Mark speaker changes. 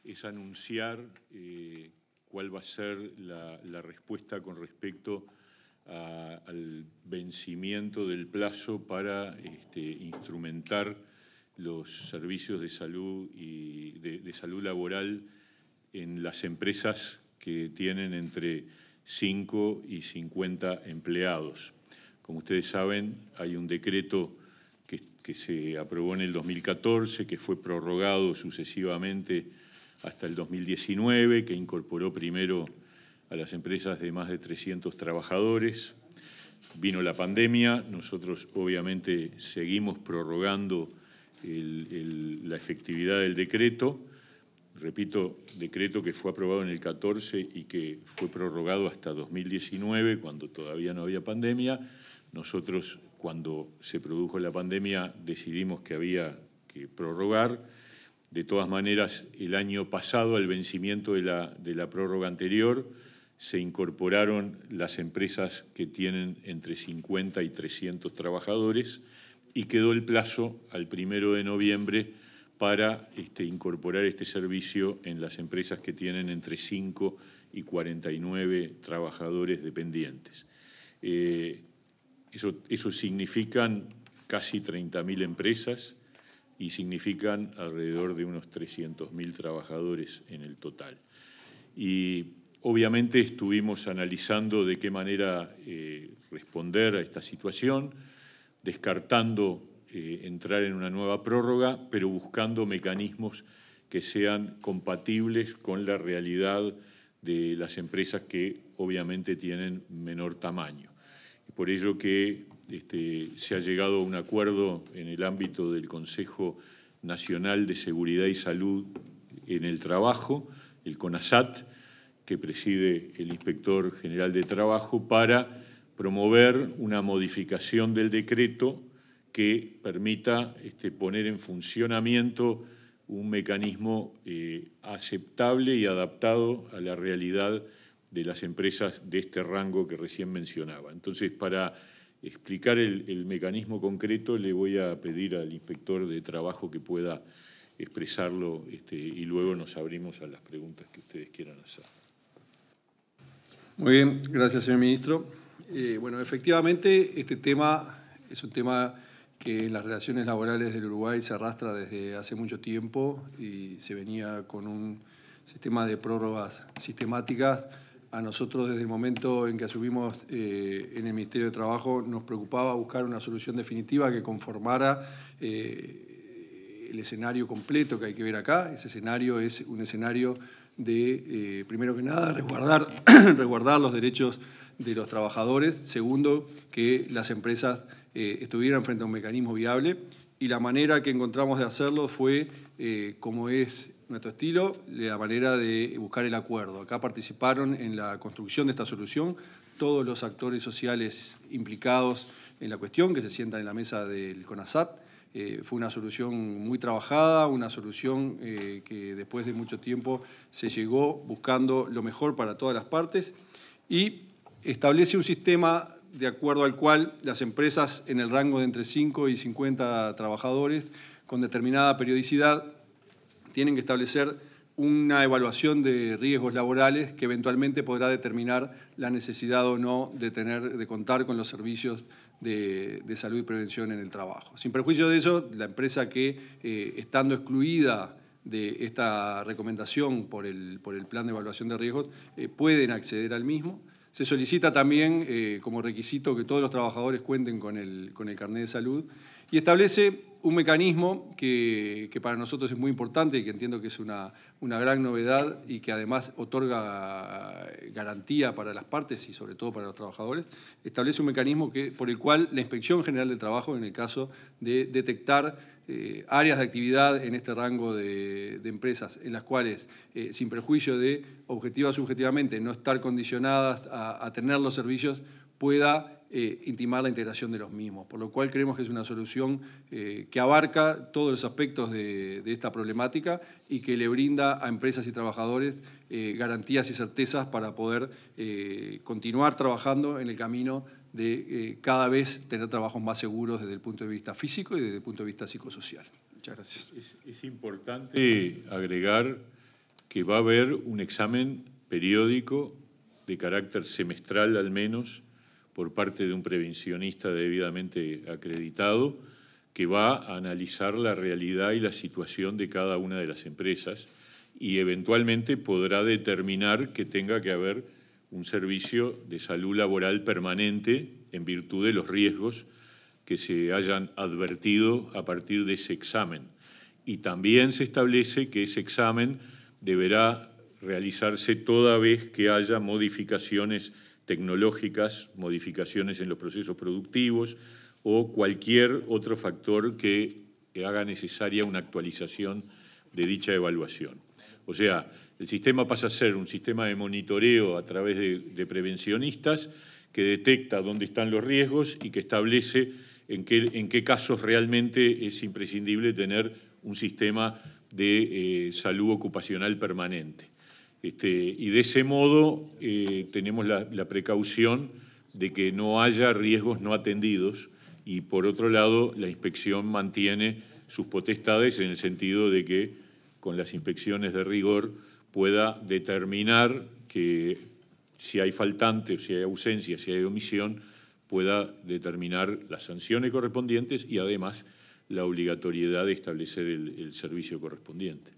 Speaker 1: es anunciar cuál va a ser la respuesta con respecto al vencimiento del plazo para instrumentar los servicios de salud y de salud laboral en las empresas que tienen entre 5 y 50 empleados. Como ustedes saben, hay un decreto que se aprobó en el 2014, que fue prorrogado sucesivamente hasta el 2019, que incorporó primero a las empresas de más de 300 trabajadores. Vino la pandemia, nosotros obviamente seguimos prorrogando la efectividad del decreto. Repito, decreto que fue aprobado en el 14 y que fue prorrogado hasta 2019, cuando todavía no había pandemia. Nosotros, cuando se produjo la pandemia, decidimos que había que prorrogar. De todas maneras, el año pasado, al vencimiento de la prórroga anterior, se incorporaron las empresas que tienen entre 50 y 300 trabajadores y quedó el plazo al 1 de noviembre para incorporar este servicio en las empresas que tienen entre 5 y 49 trabajadores dependientes. Eso significan casi 30.000 empresas y significan alrededor de unos 300.000 trabajadores en el total. Y obviamente estuvimos analizando de qué manera responder a esta situación, descartando entrar en una nueva prórroga, pero buscando mecanismos que sean compatibles con la realidad de las empresas que obviamente tienen menor tamaño. Por ello que se ha llegado a un acuerdo en el ámbito del Consejo Nacional de Seguridad y Salud en el Trabajo, el CONASAT, que preside el Inspector General de Trabajo, para promover una modificación del decreto que permita poner en funcionamiento un mecanismo aceptable y adaptado a la realidad de las empresas de este rango que recién mencionaba. Entonces, para explicar el mecanismo concreto, le voy a pedir al inspector de trabajo que pueda expresarlo y luego nos abrimos a las preguntas que ustedes quieran hacer.
Speaker 2: Muy bien, gracias, señor ministro. Bueno, efectivamente, este tema es un tema que en las relaciones laborales del Uruguay se arrastra desde hace mucho tiempo y se venía con un sistema de prórrogas sistemáticas. A nosotros, desde el momento en que asumimos en el Ministerio de Trabajo, nos preocupaba buscar una solución definitiva que conformara el escenario completo que hay que ver acá. Ese escenario es un escenario de, primero que nada, resguardar los derechos de los trabajadores. Segundo, que las empresas estuvieran frente a un mecanismo viable. Y la manera que encontramos de hacerlo fue, como es nuestro estilo, la manera de buscar el acuerdo. Acá participaron en la construcción de esta solución todos los actores sociales implicados en la cuestión, que se sientan en la mesa del CONASAT. Fue una solución muy trabajada, una solución que después de mucho tiempo se llegó buscando lo mejor para todas las partes y establece un sistema de acuerdo al cual las empresas en el rango de entre 5 y 50 trabajadores con determinada periodicidad tienen que establecer una evaluación de riesgos laborales que eventualmente podrá determinar la necesidad o no de contar con los servicios de salud y prevención en el trabajo. Sin perjuicio de eso, la empresa que, estando excluida de esta recomendación por el plan de evaluación de riesgos, pueden acceder al mismo. Se solicita también como requisito que todos los trabajadores cuenten con el carnet de salud y establece un mecanismo que para nosotros es muy importante y que entiendo que es una gran novedad y que además otorga garantía para las partes y sobre todo para los trabajadores. Establece un mecanismo por el cual la Inspección General del Trabajo, en el caso de detectar áreas de actividad en este rango de empresas en las cuales, sin perjuicio de objetiva o subjetivamente no estar condicionadas a tener los servicios, pueda intimar la integración de los mismos, por lo cual creemos que es una solución que abarca todos los aspectos de esta problemática y que le brinda a empresas y trabajadores garantías y certezas para poder continuar trabajando en el camino de cada vez tener trabajos más seguros desde el punto de vista físico y desde el punto de vista psicosocial. Muchas gracias.
Speaker 1: Es importante agregar que va a haber un examen periódico de carácter semestral al menos por parte de un prevencionista debidamente acreditado que va a analizar la realidad y la situación de cada una de las empresas y eventualmente podrá determinar que tenga que haber un servicio de salud laboral permanente en virtud de los riesgos que se hayan advertido a partir de ese examen. Y también se establece que ese examen deberá realizarse toda vez que haya modificaciones tecnológicas, modificaciones en los procesos productivos o cualquier otro factor que haga necesaria una actualización de dicha evaluación. O sea, el sistema pasa a ser un sistema de monitoreo a través de prevencionistas que detecta dónde están los riesgos y que establece en qué casos realmente es imprescindible tener un sistema de salud ocupacional permanente. Y de ese modo tenemos la precaución de que no haya riesgos no atendidos y, por otro lado, la inspección mantiene sus potestades en el sentido de que, con las inspecciones de rigor, pueda determinar que si hay faltante, si hay ausencia, si hay omisión, pueda determinar las sanciones correspondientes y, además, la obligatoriedad de establecer el servicio correspondiente.